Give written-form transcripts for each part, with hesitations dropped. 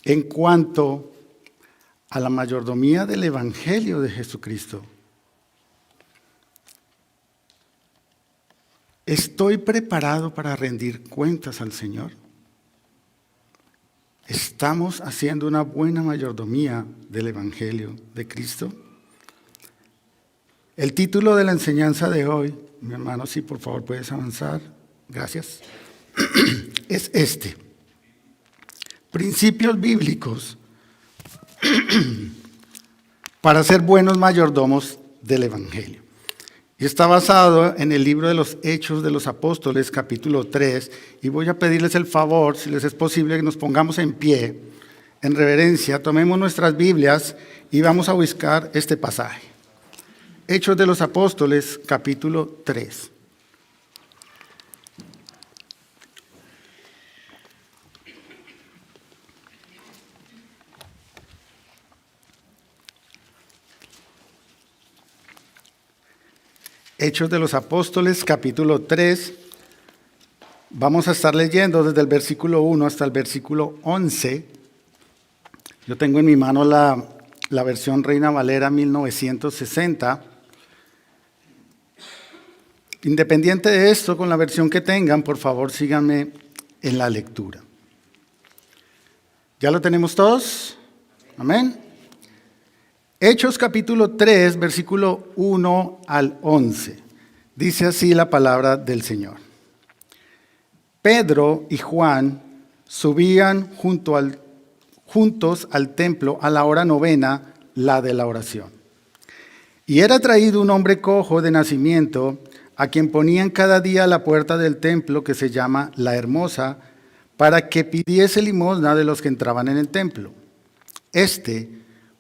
en cuanto a la mayordomía del Evangelio de Jesucristo. ¿Estoy preparado para rendir cuentas al Señor? ¿Estamos haciendo una buena mayordomía del Evangelio de Cristo? El título de la enseñanza de hoy, mi hermano, si por favor puedes avanzar, gracias, es este: principios bíblicos para ser buenos mayordomos del Evangelio. Y está basado en el libro de los Hechos de los Apóstoles, capítulo 3, y voy a pedirles el favor, si les es posible, que nos pongamos en pie, en reverencia, tomemos nuestras Biblias y vamos a buscar este pasaje. Hechos de los Apóstoles, capítulo 3. Hechos de los Apóstoles, capítulo 3. Vamos a estar leyendo desde el versículo 1 hasta el versículo 11. Yo tengo en mi mano la versión Reina Valera 1960. Independiente de esto, con la versión que tengan, por favor síganme en la lectura. ¿Ya lo tenemos todos? Amén. Hechos capítulo 3, versículo 1 al 11. Dice así la palabra del Señor. Pedro y Juan subían juntos al templo a la hora novena, la de la oración. Y era traído un hombre cojo de nacimiento, a quien ponían cada día a la puerta del templo, que se llama La Hermosa, para que pidiese limosna de los que entraban en el templo.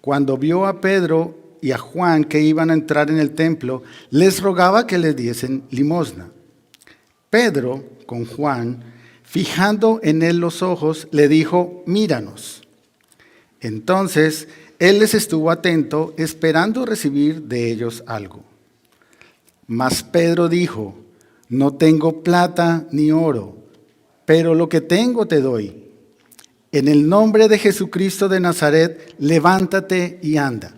Cuando vio a Pedro y a Juan que iban a entrar en el templo, les rogaba que les diesen limosna. Pedro, con Juan, fijando en él los ojos, le dijo: míranos. Entonces él les estuvo atento, esperando recibir de ellos algo. Mas Pedro dijo: no tengo plata ni oro, pero lo que tengo te doy. En el nombre de Jesucristo de Nazaret, levántate y anda.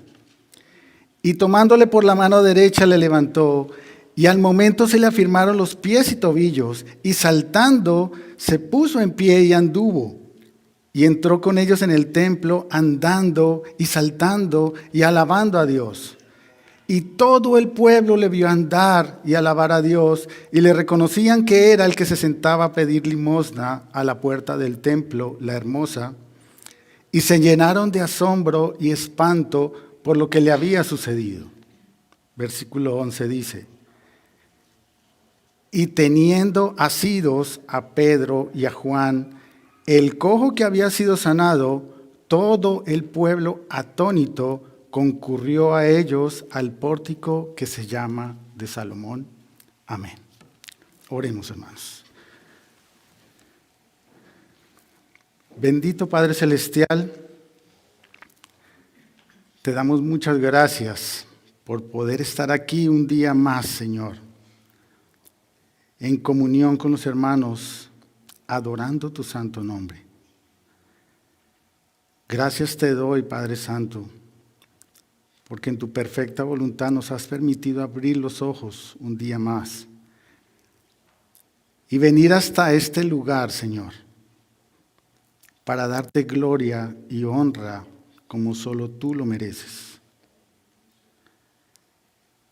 Y tomándole por la mano derecha le levantó, y al momento se le afirmaron los pies y tobillos, y saltando se puso en pie y anduvo. Y entró con ellos en el templo, andando y saltando y alabando a Dios. Y todo el pueblo le vio andar y alabar a Dios, y le reconocían que era el que se sentaba a pedir limosna a la puerta del templo, La Hermosa, y se llenaron de asombro y espanto por lo que le había sucedido. Versículo 11 dice: y teniendo asidos a Pedro y a Juan, el cojo que había sido sanado, todo el pueblo atónito concurrió a ellos al pórtico que se llama de Salomón. Amén. Oremos, hermanos. Bendito Padre Celestial, te damos muchas gracias por poder estar aquí un día más, Señor, en comunión con los hermanos, adorando tu santo nombre. Gracias te doy, Padre Santo, porque en tu perfecta voluntad nos has permitido abrir los ojos un día más y venir hasta este lugar, Señor, para darte gloria y honra como solo tú lo mereces.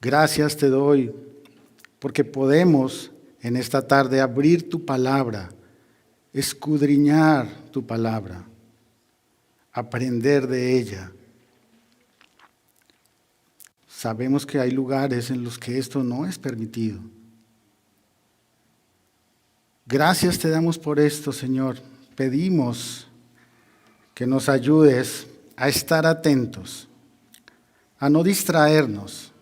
Gracias te doy porque podemos en esta tarde abrir tu palabra, escudriñar tu palabra, aprender de ella. Sabemos que hay lugares en los que esto no es permitido. Gracias te damos por esto, Señor. Pedimos que nos ayudes a estar atentos, a no distraernos.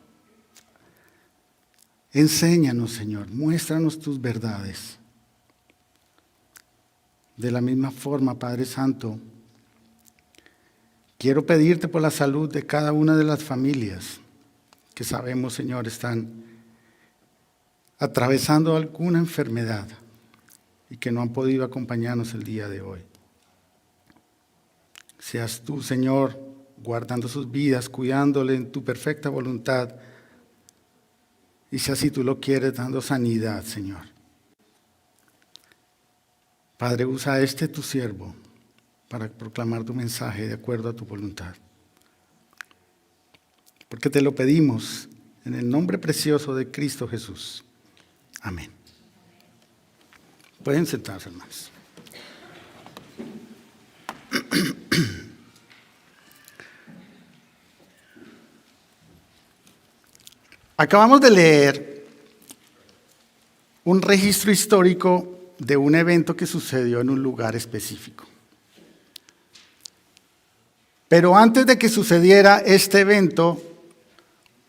Enséñanos, Señor, muéstranos tus verdades. De la misma forma, Padre Santo, quiero pedirte por la salud de cada una de las familias que sabemos, Señor, están atravesando alguna enfermedad y que no han podido acompañarnos el día de hoy. seas tú, Señor, guardando sus vidas, cuidándole en tu perfecta voluntad. Y si así tú lo quieres, dando sanidad, Señor. Padre, usa a este tu siervo para proclamar tu mensaje de acuerdo a tu voluntad. Porque te lo pedimos en el nombre precioso de Cristo Jesús. Amén. Pueden sentarse, hermanos. Acabamos de leer un registro histórico de un evento que sucedió en un lugar específico. Pero antes de que sucediera este evento,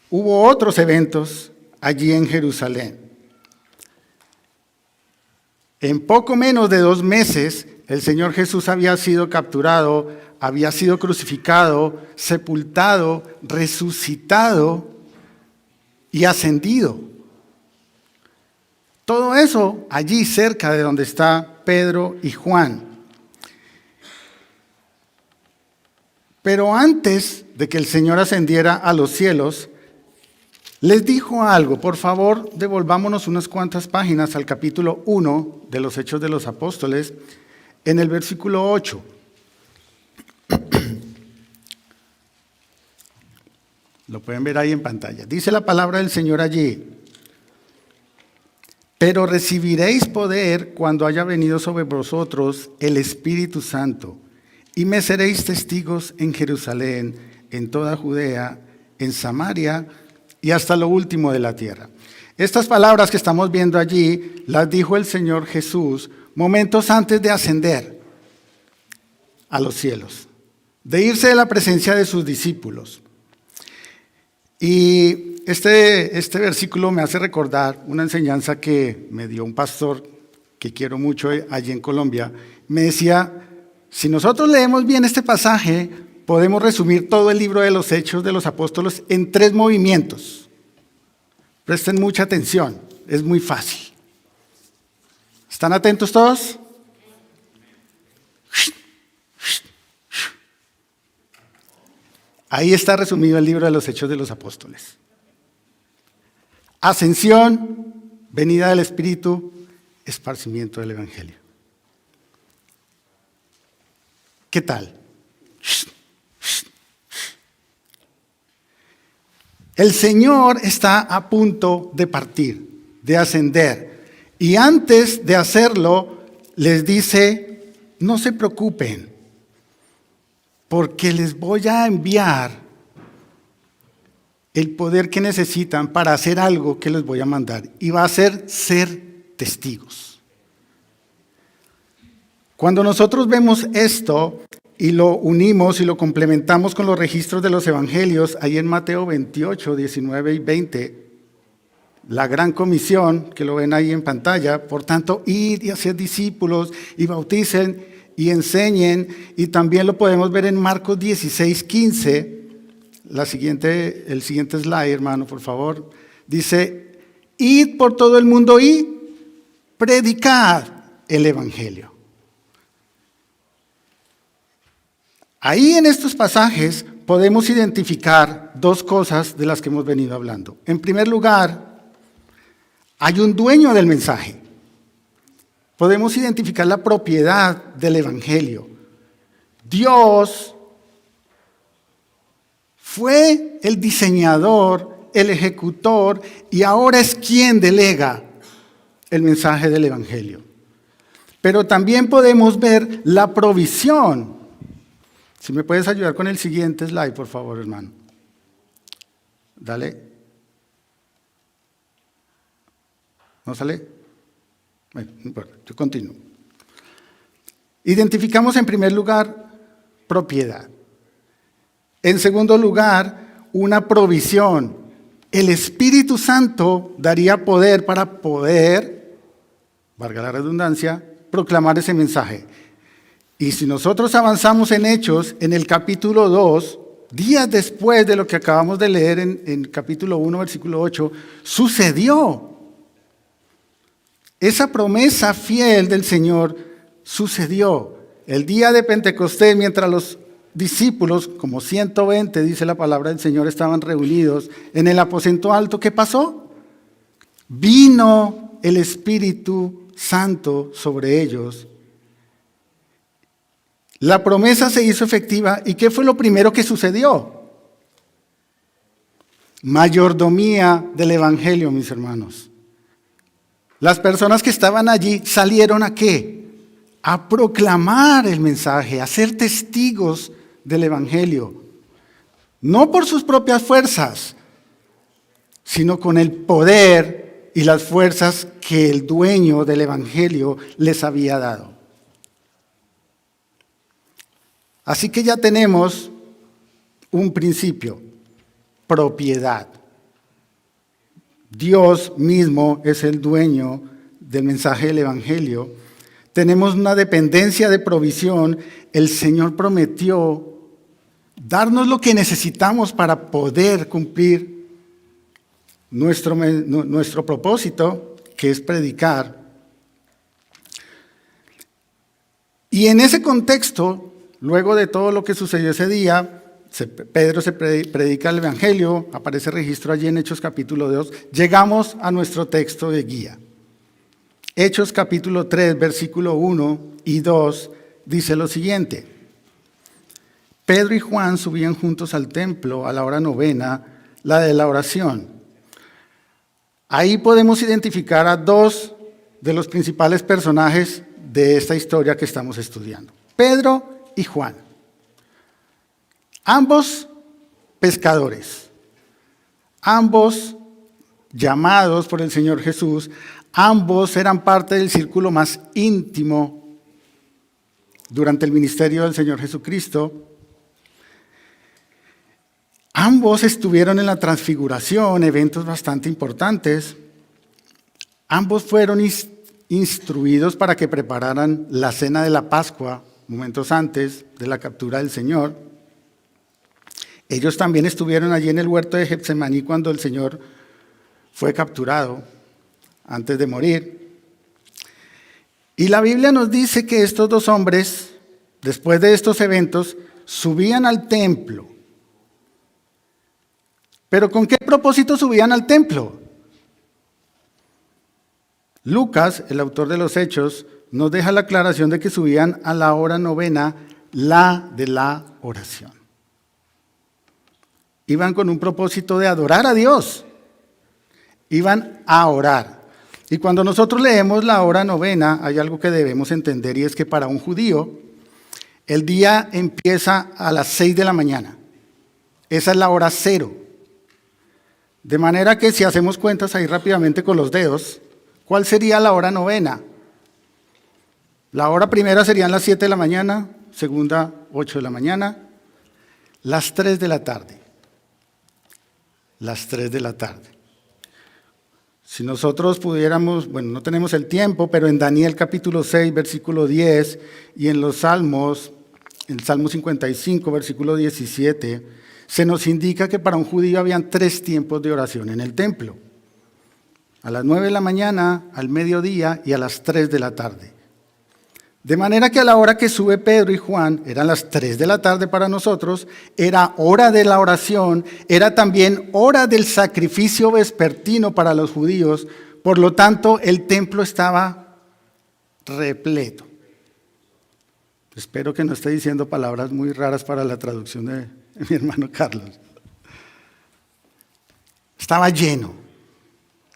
hubo otros eventos allí en Jerusalén. En poco menos de 2 meses, el Señor Jesús había sido capturado, había sido crucificado, sepultado, resucitado y ascendido. Todo eso allí cerca de donde está Pedro y Juan. Pero antes de que el Señor ascendiera a los cielos, les dijo algo. Por favor, devolvámonos unas cuantas páginas al capítulo 1 de los Hechos de los Apóstoles, en el versículo 8. Lo pueden ver ahí en pantalla. Dice la palabra del Señor allí: pero recibiréis poder cuando haya venido sobre vosotros el Espíritu Santo, y me seréis testigos en Jerusalén, en toda Judea, en Samaria y hasta lo último de la tierra. Estas palabras que estamos viendo allí las dijo el Señor Jesús momentos antes de ascender a los cielos, de irse de la presencia de sus discípulos. Y este versículo me hace recordar una enseñanza que me dio un pastor que quiero mucho allí en Colombia. Me decía, si nosotros leemos bien este pasaje, podemos resumir todo el libro de los Hechos de los Apóstoles en 3 movimientos. Presten mucha atención, es muy fácil. ¿Están atentos todos? Ahí está resumido el libro de los Hechos de los Apóstoles. Ascensión, venida del Espíritu, esparcimiento del Evangelio. ¿Qué tal? El Señor está a punto de partir, de ascender. Y antes de hacerlo, les dice, no se preocupen, porque les voy a enviar el poder que necesitan para hacer algo que les voy a mandar. Y va a ser testigos. Cuando nosotros vemos esto y lo unimos y lo complementamos con los registros de los evangelios, ahí en Mateo 28, 19 y 20, la gran comisión, que lo ven ahí en pantalla, por tanto, id y haced discípulos y bauticen y enseñen, y también lo podemos ver en Marcos 16, 15, el siguiente slide, hermano, por favor. Dice, id por todo el mundo y predicad el evangelio. Ahí en estos pasajes podemos identificar 2 cosas de las que hemos venido hablando. En primer lugar, hay un dueño del mensaje. Podemos identificar la propiedad del evangelio. Dios fue el diseñador, el ejecutor, y ahora es quien delega el mensaje del evangelio. Pero también podemos ver la provisión. Si me puedes ayudar con el siguiente slide, por favor, hermano. Dale. ¿No sale? Bueno, no importa, yo continúo. Identificamos en primer lugar propiedad. En segundo lugar, una provisión. El Espíritu Santo daría poder para poder, valga la redundancia, proclamar ese mensaje. Y si nosotros avanzamos en Hechos, en el capítulo 2, días después de lo que acabamos de leer en capítulo 1, versículo 8, sucedió. Esa promesa fiel del Señor sucedió. El día de Pentecostés, mientras los discípulos, como 120, dice la palabra del Señor, estaban reunidos en el aposento alto, ¿qué pasó? Vino el Espíritu Santo sobre ellos. La promesa se hizo efectiva. ¿Y qué fue lo primero que sucedió? Mayordomía del Evangelio, mis hermanos. Las personas que estaban allí salieron ¿a qué? A proclamar el mensaje, a ser testigos del Evangelio. No por sus propias fuerzas, sino con el poder y las fuerzas que el dueño del Evangelio les había dado. Así que ya tenemos un principio: propiedad. Dios mismo es el dueño del mensaje del Evangelio. Tenemos una dependencia de provisión. El Señor prometió darnos lo que necesitamos para poder cumplir nuestro propósito, que es predicar. Y en ese contexto, luego de todo lo que sucedió ese día, Pedro se predica el Evangelio, aparece registro allí en Hechos capítulo 2, llegamos a nuestro texto de guía. Hechos capítulo 3, versículo 1 y 2, dice lo siguiente: Pedro y Juan subían juntos al templo a la hora novena, la de la oración. Ahí podemos identificar a dos de los principales personajes de esta historia que estamos estudiando: Pedro y Juan. Ambos pescadores, ambos llamados por el Señor Jesús, ambos eran parte del círculo más íntimo durante el ministerio del Señor Jesucristo. Ambos estuvieron en la transfiguración, eventos bastante importantes. Ambos fueron instruidos para que prepararan la cena de la Pascua momentos antes de la captura del Señor. Ellos también estuvieron allí en el huerto de Getsemaní cuando el Señor fue capturado antes de morir. Y la Biblia nos dice que estos dos hombres, después de estos eventos, subían al templo. ¿Pero con qué propósito subían al templo? Lucas, el autor de los Hechos, nos deja la aclaración de que subían a la hora novena, la de la oración. Iban con un propósito de adorar a Dios. Iban a orar. Y cuando nosotros leemos la hora novena, hay algo que debemos entender, y es que para un judío, el día empieza a las 6 de la mañana. Esa es la hora cero. De manera que si hacemos cuentas ahí rápidamente con los dedos, ¿cuál sería la hora novena? La hora primera serían las 7 de la mañana, segunda 8 de la mañana, las 3 de la tarde. Las 3 de la tarde. Si nosotros pudiéramos, bueno, no tenemos el tiempo, pero en Daniel capítulo 6, versículo 10, y en los Salmos, en Salmo 55, versículo 17, se nos indica que para un judío habían 3 tiempos de oración en el templo: a las 9 de la mañana, al mediodía y a las 3 de la tarde. De manera que a la hora que sube Pedro y Juan, eran las 3 de la tarde para nosotros, era hora de la oración, era también hora del sacrificio vespertino para los judíos. Por lo tanto, el templo estaba repleto. Espero que no esté diciendo palabras muy raras para la traducción de mi hermano Carlos. Estaba lleno,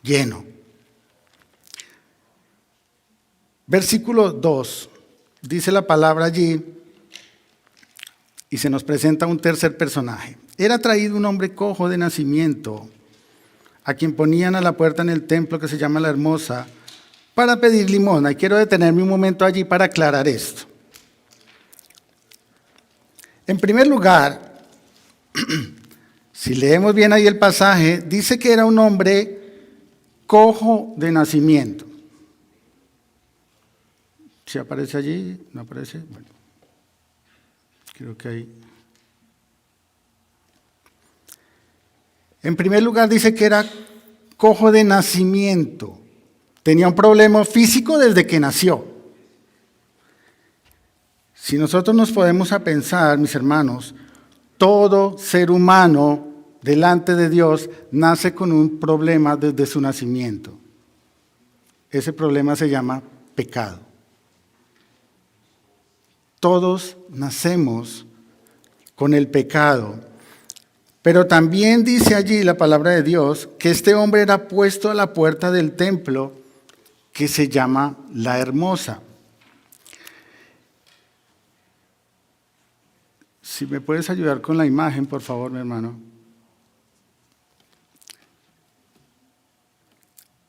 lleno. Versículo 2. Dice la palabra allí, y se nos presenta un tercer personaje. Era traído un hombre cojo de nacimiento, a quien ponían a la puerta en el templo que se llama La Hermosa, para pedir limosna. Y quiero detenerme un momento allí para aclarar esto. En primer lugar, si leemos bien ahí el pasaje, dice que era un hombre cojo de nacimiento. ¿Sí aparece allí? ¿No aparece? Bueno, creo que ahí. En primer lugar dice que era cojo de nacimiento. Tenía un problema físico desde que nació. Si nosotros nos podemos a pensar, mis hermanos, todo ser humano delante de Dios nace con un problema desde su nacimiento. Ese problema se llama pecado. Todos nacemos con el pecado. Pero también dice allí la palabra de Dios que este hombre era puesto a la puerta del templo que se llama La Hermosa. Si me puedes ayudar con la imagen, por favor, mi hermano.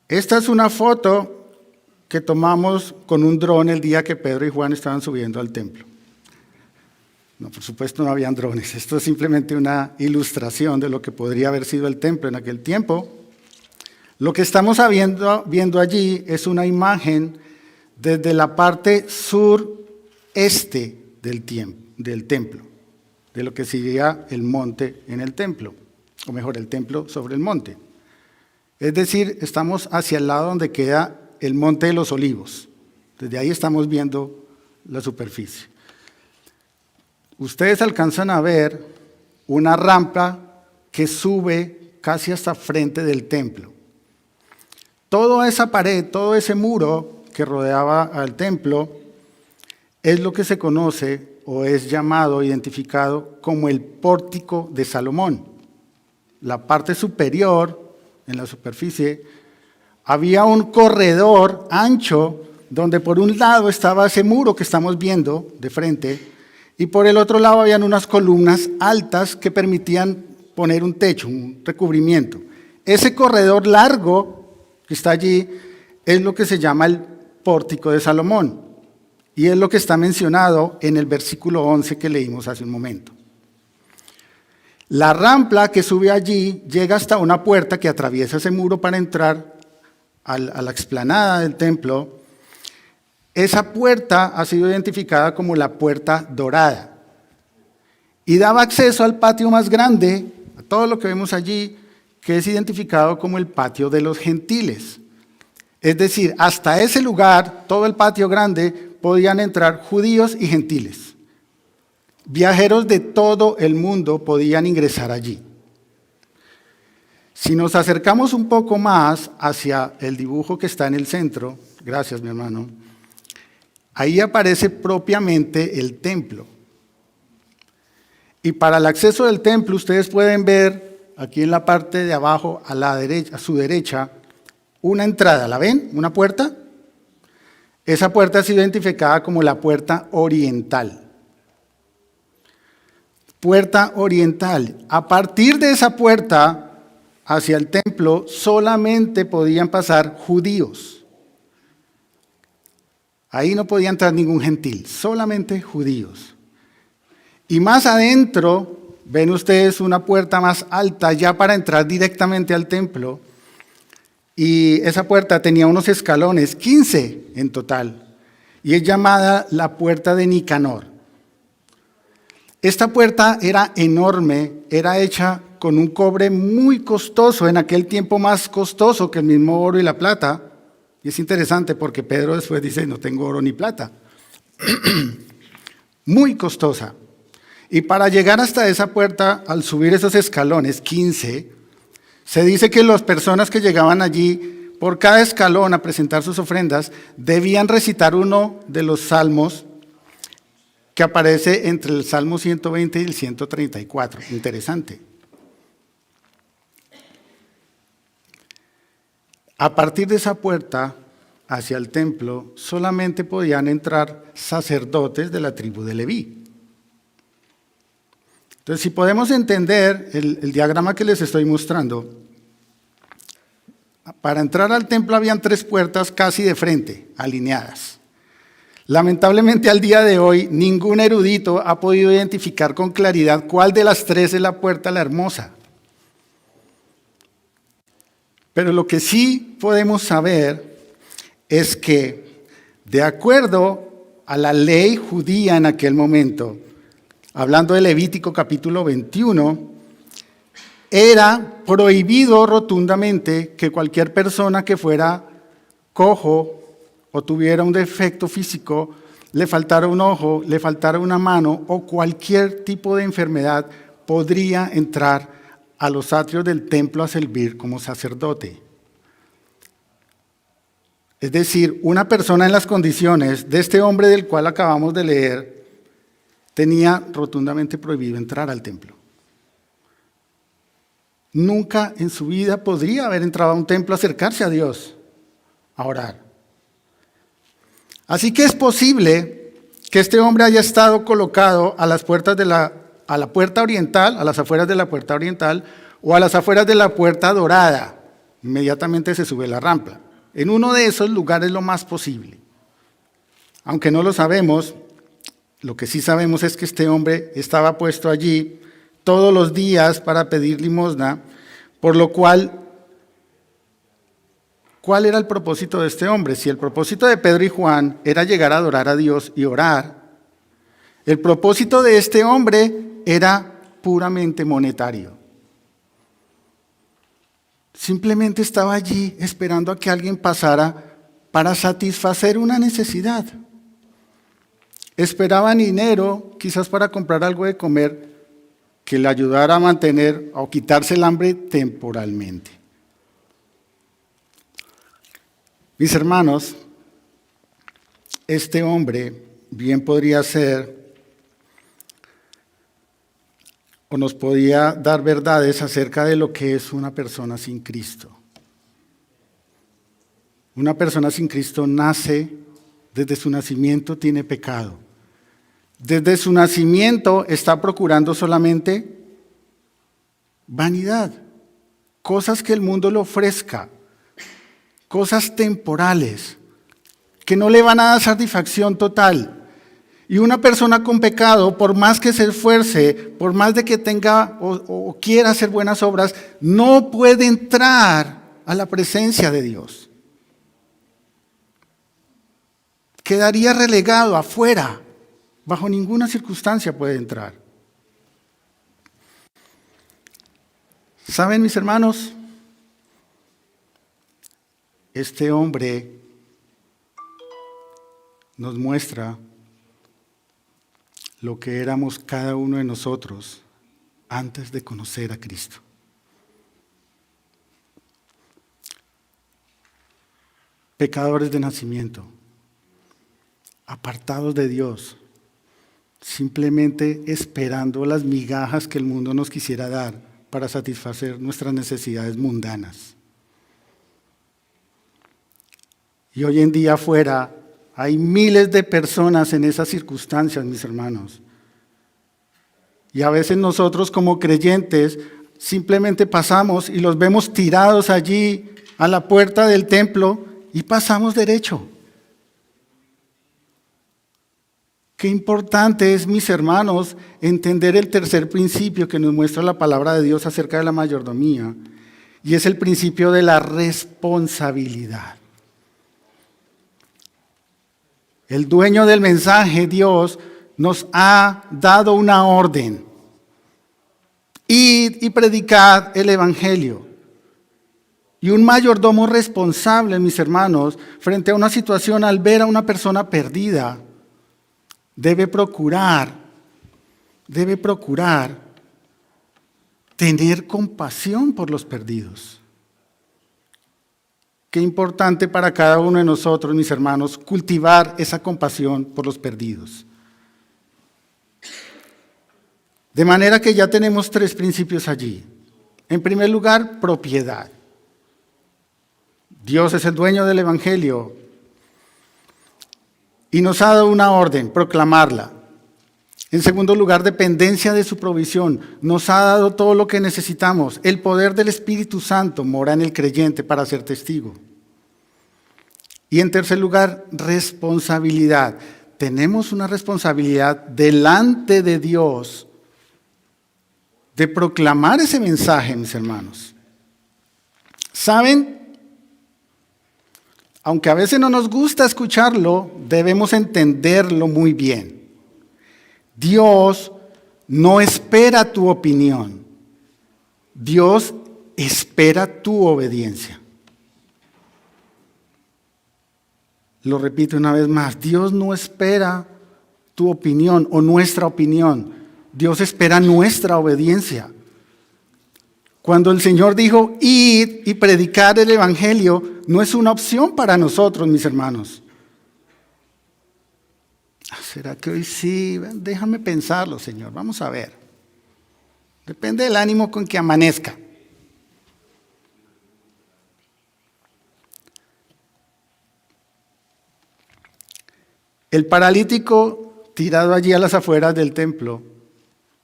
Esta es una foto que tomamos con un dron el día que Pedro y Juan estaban subiendo al templo. No, por supuesto no habían drones. Esto es simplemente una ilustración de lo que podría haber sido el templo en aquel tiempo. Lo que estamos viendo allí es una imagen desde la parte sureste del templo, de lo que sería el monte en el templo, o mejor, el templo sobre el monte. Es decir, estamos hacia el lado donde queda el Monte de los Olivos. Desde ahí estamos viendo la superficie. Ustedes alcanzan a ver una rampa que sube casi hasta frente del templo. Toda esa pared, todo ese muro que rodeaba al templo es lo que se conoce o es llamado, identificado como el pórtico de Salomón. La parte superior, en la superficie, había un corredor ancho donde por un lado estaba ese muro que estamos viendo de frente y por el otro lado habían unas columnas altas que permitían poner un techo, un recubrimiento. Ese corredor largo que está allí es lo que se llama el pórtico de Salomón y es lo que está mencionado en el versículo 11 que leímos hace un momento. La rampa que sube allí llega hasta una puerta que atraviesa ese muro para entrar a la explanada del templo. Esa puerta ha sido identificada como la puerta dorada y daba acceso al patio más grande, a todo lo que vemos allí, que es identificado como el patio de los gentiles. Es decir, hasta ese lugar, todo el patio grande, podían entrar judíos y gentiles. Viajeros de todo el mundo podían ingresar allí. Si nos acercamos un poco más hacia el dibujo que está en el centro, gracias mi hermano, ahí aparece propiamente el templo. Y para el acceso del templo ustedes pueden ver aquí en la parte de abajo a la derecha, a su derecha, una entrada. ¿La ven? ¿Una puerta? Esa puerta ha sido identificada como la puerta oriental. Puerta oriental. A partir de esa puerta hacia el templo solamente podían pasar judíos. Ahí no podía entrar ningún gentil, solamente judíos. Y más adentro ven ustedes una puerta más alta ya para entrar directamente al templo. Y esa puerta tenía unos escalones, 15 en total. Y es llamada la puerta de Nicanor. Esta puerta era enorme, era hecha con un cobre muy costoso, en aquel tiempo más costoso que el mismo oro y la plata. Y es interesante porque Pedro después dice, no tengo oro ni plata. Muy costosa. Y para llegar hasta esa puerta, al subir esos escalones, 15, se dice que las personas que llegaban allí, por cada escalón a presentar sus ofrendas, debían recitar uno de los salmos que aparece entre el Salmo 120 y el 134. Interesante. A partir de esa puerta hacia el templo, solamente podían entrar sacerdotes de la tribu de Leví. Entonces, si podemos entender el diagrama que les estoy mostrando, para entrar al templo habían 3 puertas casi de frente, alineadas. Lamentablemente al día de hoy, ningún erudito ha podido identificar con claridad cuál de las 3 es la puerta la hermosa. Pero lo que sí podemos saber es que, de acuerdo a la ley judía en aquel momento, hablando de Levítico capítulo 21, era prohibido rotundamente que cualquier persona que fuera cojo o tuviera un defecto físico le faltara un ojo, le faltara una mano o cualquier tipo de enfermedad, podría entrar a los atrios del templo a servir como sacerdote. Es decir, una persona en las condiciones de este hombre del cual acabamos de leer, tenía rotundamente prohibido entrar al templo. Nunca en su vida podría haber entrado a un templo a acercarse a Dios, a orar. Así que es posible que este hombre haya estado colocado a las puertas a la puerta oriental, a las afueras de la puerta oriental, o a las afueras de la puerta dorada. Inmediatamente se sube la rampa. En uno de esos lugares lo más posible. Aunque no lo sabemos, lo que sí sabemos es que este hombre estaba puesto allí todos los días para pedir limosna, por lo cual, ¿cuál era el propósito de este hombre? Si el propósito de Pedro y Juan era llegar a adorar a Dios y orar, el propósito de este hombre era puramente monetario. Simplemente estaba allí esperando a que alguien pasara para satisfacer una necesidad. Esperaban dinero, quizás para comprar algo de comer, que le ayudara a mantener o quitarse el hambre temporalmente. Mis hermanos, este hombre bien podría ser o nos podía dar verdades acerca de lo que es una persona sin Cristo. Una persona sin Cristo nace, desde su nacimiento tiene pecado. Desde su nacimiento está procurando solamente vanidad, cosas que el mundo le ofrezca, cosas temporales, que no le van a dar satisfacción total. Y una persona con pecado, por más que se esfuerce, por más de que tenga o quiera hacer buenas obras, no puede entrar a la presencia de Dios. Quedaría relegado afuera. Bajo ninguna circunstancia puede entrar. ¿Saben, mis hermanos? Este hombre nos muestra lo que éramos cada uno de nosotros antes de conocer a Cristo. Pecadores de nacimiento, apartados de Dios, simplemente esperando las migajas que el mundo nos quisiera dar para satisfacer nuestras necesidades mundanas. Y hoy en día afuera hay miles de personas en esas circunstancias, mis hermanos. Y a veces nosotros como creyentes simplemente pasamos y los vemos tirados allí a la puerta del templo y pasamos derecho. Qué importante es, mis hermanos, entender el tercer principio que nos muestra la palabra de Dios acerca de la mayordomía, y es el principio de la responsabilidad. El dueño del mensaje, Dios, nos ha dado una orden: id y predicad el evangelio. Y un mayordomo responsable, mis hermanos, frente a una situación, al ver a una persona perdida, debe procurar tener compasión por los perdidos. Qué importante para cada uno de nosotros, mis hermanos, cultivar esa compasión por los perdidos. De manera que ya tenemos tres principios allí. En primer lugar, propiedad. Dios es el dueño del evangelio y nos ha dado una orden: proclamarla. En segundo lugar, dependencia de su provisión. Nos ha dado todo lo que necesitamos. El poder del Espíritu Santo mora en el creyente para ser testigo. Y en tercer lugar, responsabilidad. Tenemos una responsabilidad delante de Dios de proclamar ese mensaje, mis hermanos. ¿Saben? Aunque a veces no nos gusta escucharlo, debemos entenderlo muy bien. Dios no espera tu opinión. Dios espera tu obediencia. lo repito una vez más, Dios no espera tu opinión o nuestra opinión. Dios espera nuestra obediencia. Cuando el Señor dijo, id y predicar el Evangelio, no es una opción para nosotros, mis hermanos. ¿Será que hoy sí? Déjame pensarlo, Señor. Vamos a ver. Depende del ánimo con que amanezca. El paralítico tirado allí a las afueras del templo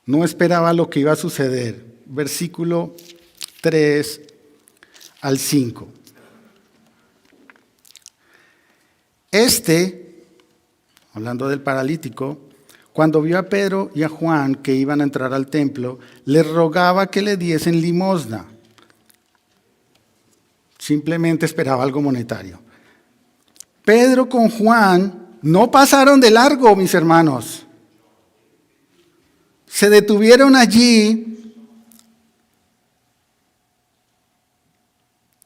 no esperaba lo que iba a suceder. Versículo 3 al 5. Hablando del paralítico, cuando vio a Pedro y a Juan que iban a entrar al templo, les rogaba que le diesen limosna. Simplemente esperaba algo monetario. Pedro con Juan no pasaron de largo, mis hermanos. Se detuvieron allí.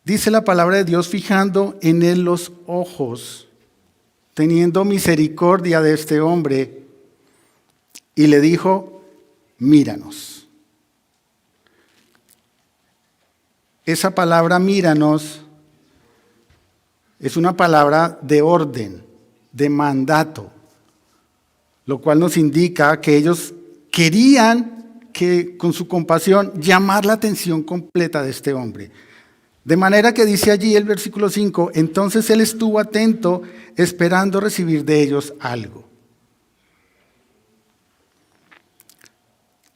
Dice la palabra de Dios, fijando en él los ojos, teniendo misericordia de este hombre, y le dijo, míranos. Esa palabra míranos es una palabra de orden, de mandato, lo cual nos indica que ellos querían que con su compasión llamar la atención completa de este hombre. De manera que dice allí el versículo 5, entonces él estuvo atento esperando recibir de ellos algo.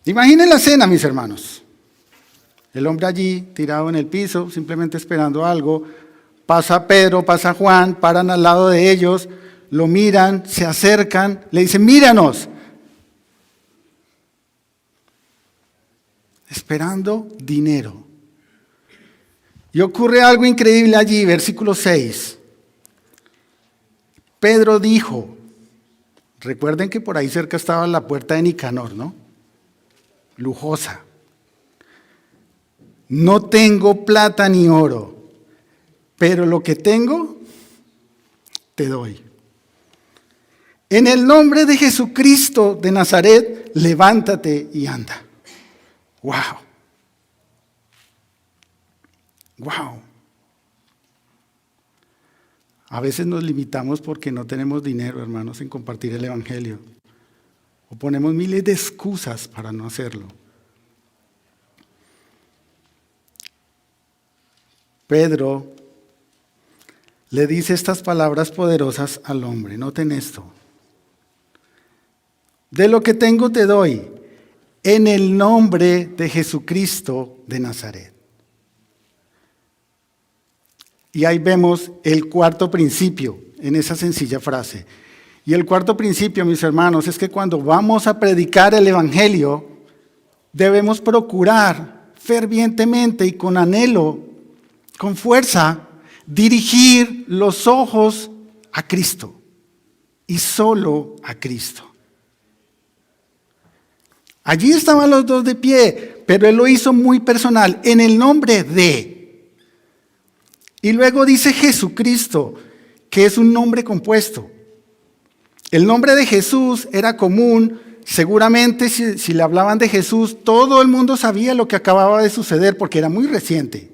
Imaginen la escena, mis hermanos. El hombre allí tirado en el piso, simplemente esperando algo. Pasa Pedro, pasa Juan, paran al lado de ellos, lo miran, se acercan, le dicen, míranos. Esperando dinero. Y ocurre algo increíble allí, versículo 6. Pedro dijo, recuerden que por ahí cerca estaba la puerta de Nicanor, ¿no? Lujosa. No tengo plata ni oro, pero lo que tengo, te doy. En el nombre de Jesucristo de Nazaret, levántate y anda. ¡Wow! ¡Wow! A veces nos limitamos porque no tenemos dinero, hermanos, en compartir el Evangelio. O ponemos miles de excusas para no hacerlo. Pedro le dice estas palabras poderosas al hombre. Noten esto. De lo que tengo te doy, en el nombre de Jesucristo de Nazaret. Y ahí vemos el cuarto principio en esa sencilla frase. Y el cuarto principio, mis hermanos, es que cuando vamos a predicar el Evangelio, debemos procurar fervientemente y con anhelo, con fuerza, dirigir los ojos a Cristo y solo a Cristo. Allí estaban los dos de pie, pero él lo hizo muy personal, en el nombre de. Y luego dice Jesucristo, que es un nombre compuesto. El nombre de Jesús era común, seguramente si le hablaban de Jesús, todo el mundo sabía lo que acababa de suceder porque era muy reciente.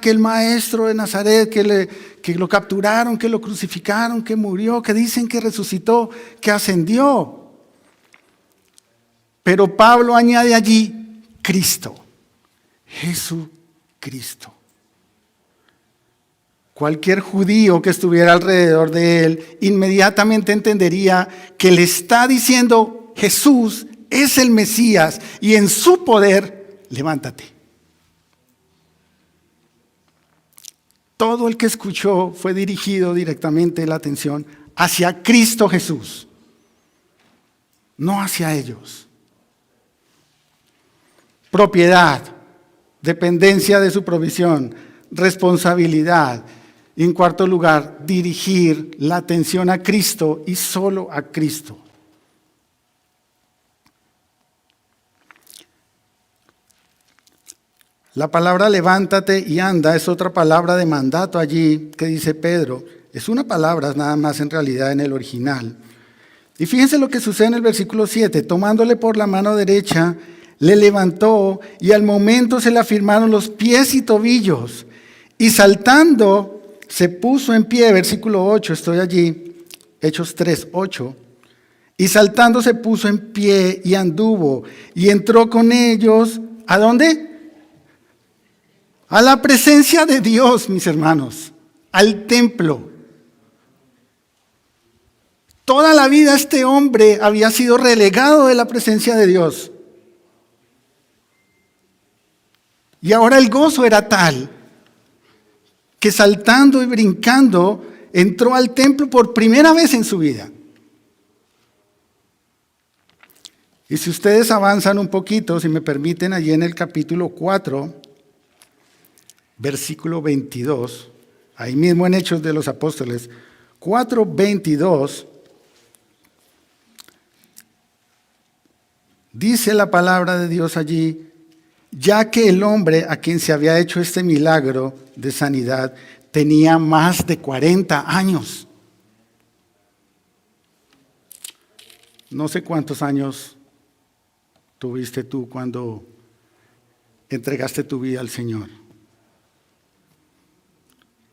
Que el maestro de Nazaret, que lo capturaron, que lo crucificaron, que murió, que dicen que resucitó, que ascendió. Pero Pablo añade allí Cristo, Jesucristo. Cualquier judío que estuviera alrededor de él inmediatamente entendería que le está diciendo Jesús es el Mesías y en su poder, levántate. Todo el que escuchó fue dirigido directamente la atención hacia Cristo Jesús, no hacia ellos. Propiedad, dependencia de su provisión, responsabilidad. Y en cuarto lugar, dirigir la atención a Cristo y solo a Cristo. La palabra levántate y anda es otra palabra de mandato allí que dice Pedro. Es una palabra nada más en realidad en el original. Y fíjense lo que sucede en el versículo 7. Tomándole por la mano derecha, le levantó y al momento se le afirmaron los pies y tobillos. Y saltando, se puso en pie. Versículo 8, estoy allí. Hechos 3, 8. Y saltando se puso en pie y anduvo. Y entró con ellos, ¿a dónde? A la presencia de Dios, mis hermanos. Al templo. Toda la vida este hombre había sido relegado de la presencia de Dios. Y ahora el gozo era tal que saltando y brincando entró al templo por primera vez en su vida. Y si ustedes avanzan un poquito, si me permiten, allí en el capítulo 4, versículo 22, ahí mismo en Hechos de los Apóstoles, 4:22, dice la palabra de Dios allí, ya que el hombre a quien se había hecho este milagro de sanidad tenía más de 40 años. No sé cuántos años tuviste tú cuando entregaste tu vida al Señor.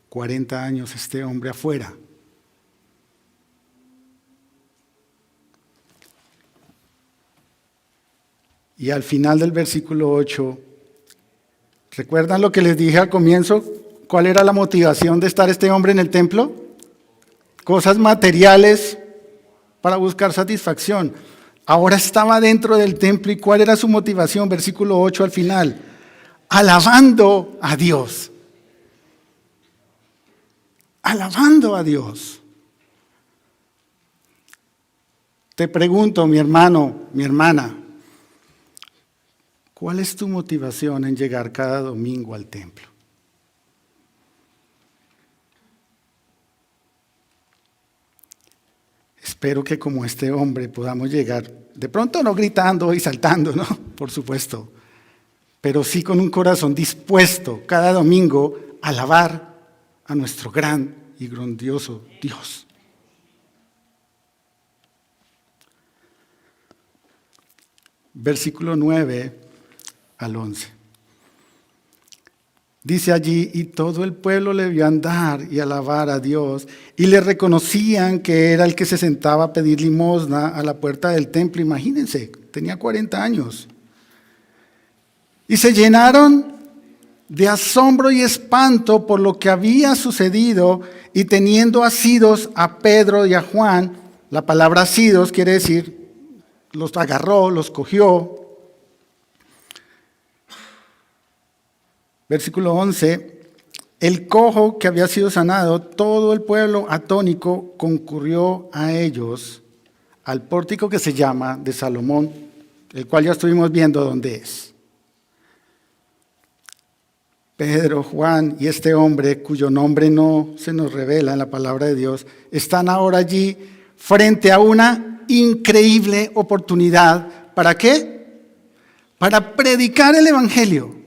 40 años este hombre afuera. Y al final del versículo 8, ¿recuerdan lo que les dije al comienzo? ¿Cuál era la motivación de estar este hombre en el templo? Cosas materiales para buscar satisfacción. Ahora estaba dentro del templo y ¿cuál era su motivación? Versículo 8 al final. Alabando a Dios. Alabando a Dios. Te pregunto, mi hermano, mi hermana, ¿cuál es tu motivación en llegar cada domingo al templo? Espero que como este hombre podamos llegar, de pronto no gritando y saltando, ¿no? Por supuesto, pero sí con un corazón dispuesto cada domingo a alabar a nuestro gran y grandioso Dios. Versículo 9 al 11. Dice allí, y todo el pueblo le vio andar y alabar a Dios, y le reconocían que era el que se sentaba a pedir limosna a la puerta del templo. Imagínense, tenía 40 años. Y se llenaron de asombro y espanto por lo que había sucedido, y teniendo asidos a Pedro y a Juan, la palabra asidos quiere decir, los agarró, los cogió. Versículo 11, el cojo que había sido sanado, todo el pueblo atónico concurrió a ellos, al pórtico que se llama de Salomón, el cual ya estuvimos viendo dónde es. Pedro, Juan y este hombre, cuyo nombre no se nos revela en la palabra de Dios, están ahora allí frente a una increíble oportunidad. ¿Para qué? Para predicar el evangelio.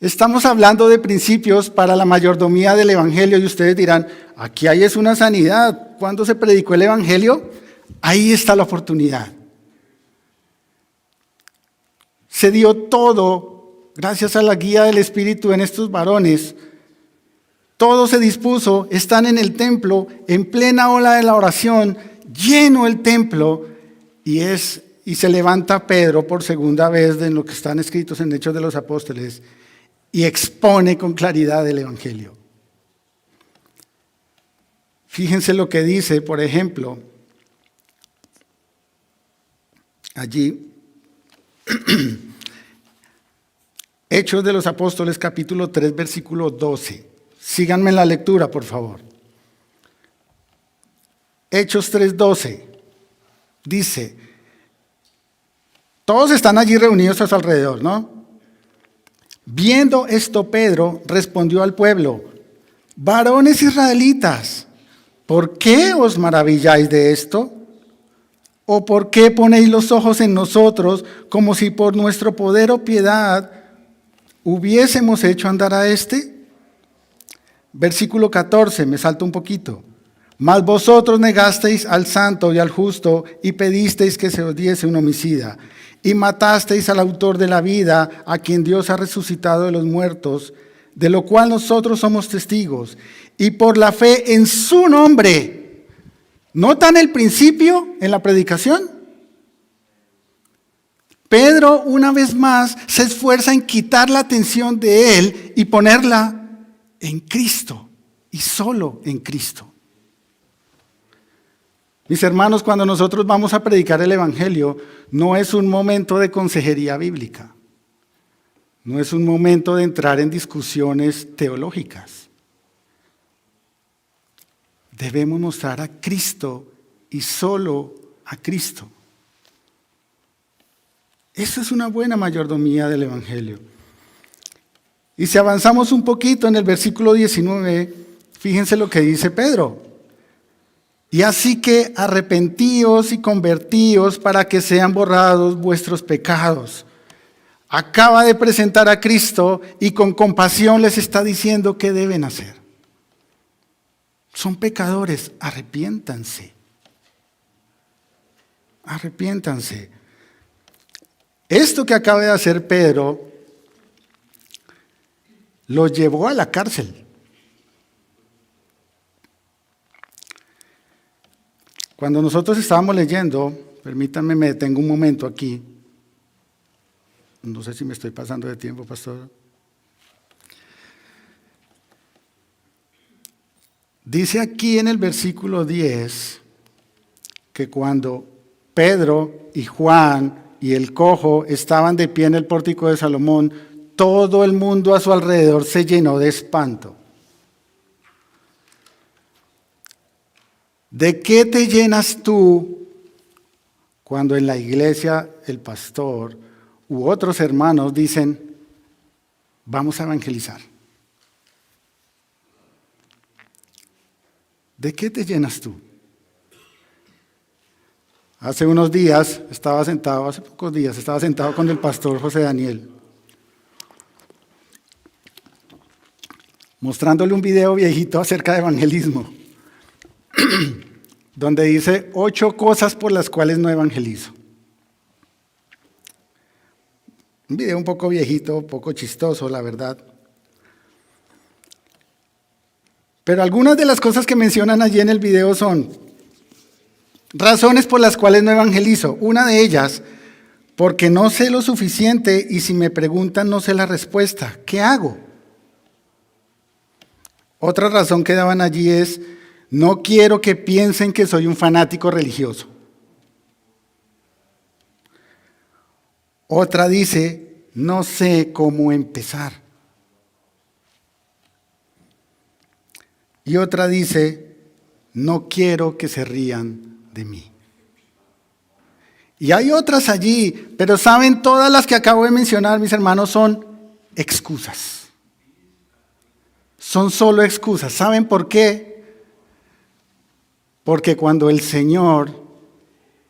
Estamos hablando de principios para la mayordomía del evangelio y ustedes dirán, aquí hay es una sanidad. ¿Cuándo se predicó el evangelio? Ahí está la oportunidad. Se dio todo gracias a la guía del Espíritu en estos varones. Todo se dispuso, están en el templo, en plena ola de la oración, lleno el templo, y se levanta Pedro por segunda vez de lo que están escritos en Hechos de los Apóstoles y expone con claridad el evangelio. Fíjense lo que dice, por ejemplo, allí, Hechos de los Apóstoles, capítulo 3, versículo 12. Síganme en la lectura, por favor. Hechos 3:12. Dice, todos están allí reunidos a su alrededor, ¿no? Viendo esto, Pedro respondió al pueblo, varones israelitas, ¿por qué os maravilláis de esto? ¿O por qué ponéis los ojos en nosotros como si por nuestro poder o piedad hubiésemos hecho andar a éste? Versículo 14, me salto un poquito. Mas vosotros negasteis al santo y al justo y pedisteis que se os diese un homicida. Y matasteis al autor de la vida, a quien Dios ha resucitado de los muertos, de lo cual nosotros somos testigos. Y por la fe en su nombre. ¿Notan el principio en la predicación? Pedro, una vez más, se esfuerza en quitar la atención de él y ponerla en Cristo y solo en Cristo. Mis hermanos, cuando nosotros vamos a predicar el Evangelio, no es un momento de consejería bíblica. No es un momento de entrar en discusiones teológicas. Debemos mostrar a Cristo y solo a Cristo. Esa es una buena mayordomía del Evangelio. Y si avanzamos un poquito en el versículo 19, fíjense lo que dice Pedro. Y así que arrepentíos y convertíos para que sean borrados vuestros pecados. Acaba de presentar a Cristo y con compasión les está diciendo qué deben hacer. Son pecadores, arrepiéntanse. Arrepiéntanse. Esto que acaba de hacer Pedro lo llevó a la cárcel. Cuando nosotros estábamos leyendo, permítanme, me detengo un momento aquí. No sé si me estoy pasando de tiempo, pastor. Dice aquí en el versículo 10 que cuando Pedro y Juan y el cojo estaban de pie en el pórtico de Salomón, todo el mundo a su alrededor se llenó de espanto. ¿De qué te llenas tú cuando en la iglesia el pastor u otros hermanos dicen, vamos a evangelizar? ¿De qué te llenas tú? Hace pocos días estaba sentado con el pastor José Daniel, mostrándole un video viejito acerca de evangelismo, donde dice 8 cosas por las cuales no evangelizo. Un video un poco viejito, un poco chistoso, la verdad. Pero algunas de las cosas que mencionan allí en el video son razones por las cuales no evangelizo. Una de ellas, porque no sé lo suficiente y si me preguntan no sé la respuesta. ¿Qué hago? Otra razón que daban allí es, no quiero que piensen que soy un fanático religioso. Otra dice, no sé cómo empezar. Y otra dice, no quiero que se rían de mí. Y hay otras allí, pero saben, todas las que acabo de mencionar, mis hermanos, son excusas. Son solo excusas. ¿Saben por qué? Porque cuando el Señor,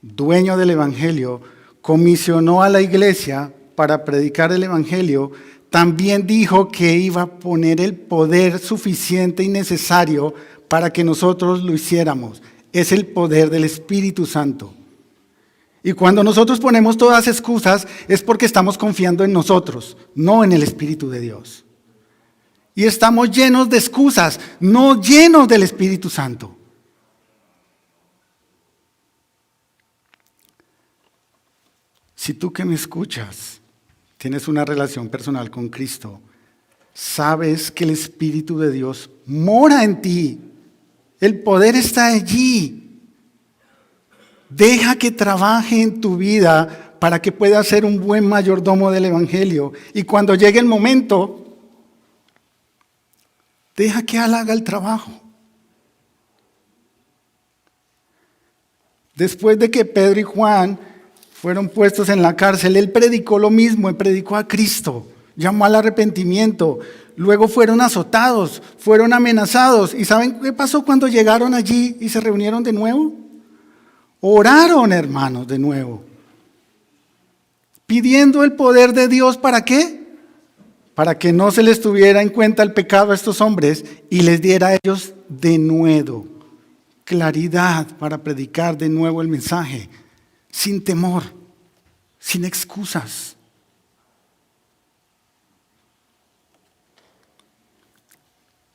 dueño del Evangelio, comisionó a la iglesia para predicar el Evangelio, también dijo que iba a poner el poder suficiente y necesario para que nosotros lo hiciéramos. Es el poder del Espíritu Santo. Y cuando nosotros ponemos todas excusas es porque estamos confiando en nosotros, no en el Espíritu de Dios. Y estamos llenos de excusas, no llenos del Espíritu Santo. Si tú que me escuchas tienes una relación personal con Cristo, sabes que el Espíritu de Dios mora en ti. El poder está allí. Deja que trabaje en tu vida para que puedas ser un buen mayordomo del Evangelio. Y cuando llegue el momento, deja que Él haga el trabajo. Después de que Pedro y Juan fueron puestos en la cárcel, él predicó lo mismo, él predicó a Cristo, llamó al arrepentimiento, luego fueron azotados, fueron amenazados. ¿Y saben qué pasó cuando llegaron allí y se reunieron de nuevo? Oraron, hermanos, de nuevo, pidiendo el poder de Dios, ¿para qué? para que no se les tuviera en cuenta el pecado a estos hombres y les diera a ellos denuedo, claridad para predicar de nuevo el mensaje, sin temor, sin excusas.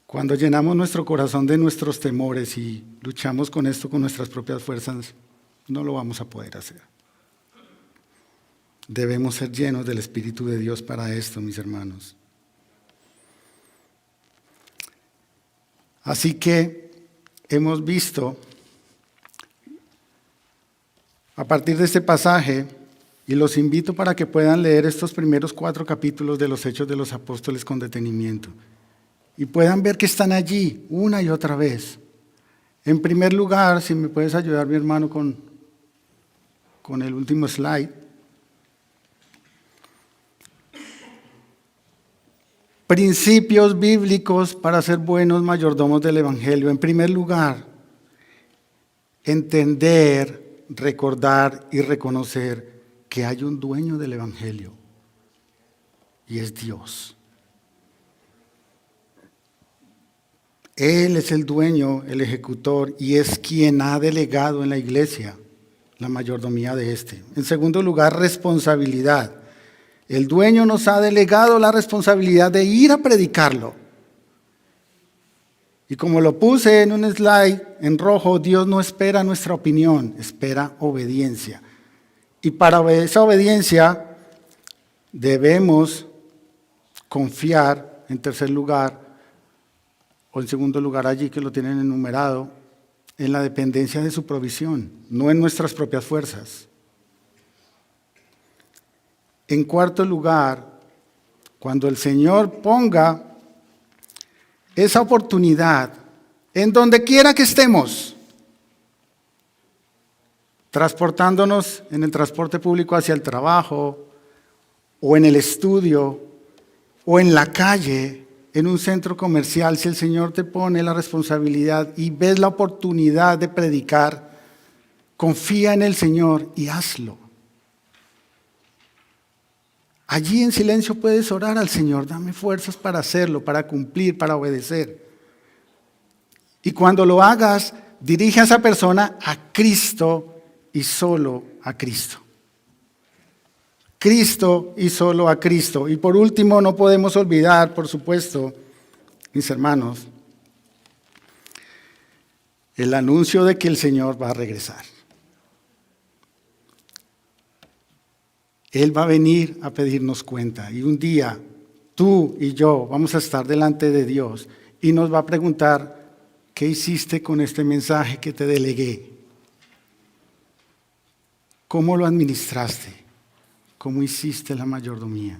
Cuando llenamos nuestro corazón de nuestros temores y luchamos con esto con nuestras propias fuerzas, no lo vamos a poder hacer. Debemos ser llenos del Espíritu de Dios para esto, mis hermanos. Así que hemos visto, a partir de este pasaje, y los invito para que puedan leer estos primeros 4 capítulos de los Hechos de los Apóstoles con detenimiento, y puedan ver que están allí una y otra vez. En primer lugar, si me puedes ayudar, mi hermano, con el último slide. Principios bíblicos para ser buenos mayordomos del Evangelio. En primer lugar, entender, recordar y reconocer que hay un dueño del Evangelio y es Dios. Él es el dueño, el ejecutor y es quien ha delegado en la iglesia la mayordomía de este. En segundo lugar, responsabilidad. El dueño nos ha delegado la responsabilidad de ir a predicarlo. Y como lo puse en un slide en rojo, Dios no espera nuestra opinión, espera obediencia. Y para esa obediencia debemos confiar, en tercer lugar, o en segundo lugar allí que lo tienen enumerado, en la dependencia de su provisión, no en nuestras propias fuerzas. En cuarto lugar, cuando el Señor ponga esa oportunidad en donde quiera que estemos, transportándonos en el transporte público hacia el trabajo, o en el estudio, o en la calle, en un centro comercial, si el Señor te pone la responsabilidad y ves la oportunidad de predicar, confía en el Señor y hazlo. Allí en silencio puedes orar al Señor, dame fuerzas para hacerlo, para cumplir, para obedecer. Y cuando lo hagas, dirige a esa persona a Cristo y solo a Cristo. Cristo y solo a Cristo. Y por último, no podemos olvidar, por supuesto, mis hermanos, el anuncio de que el Señor va a regresar. Él va a venir a pedirnos cuenta y un día tú y yo vamos a estar delante de Dios y nos va a preguntar, ¿qué hiciste con este mensaje que te delegué? ¿Cómo lo administraste? ¿Cómo hiciste la mayordomía?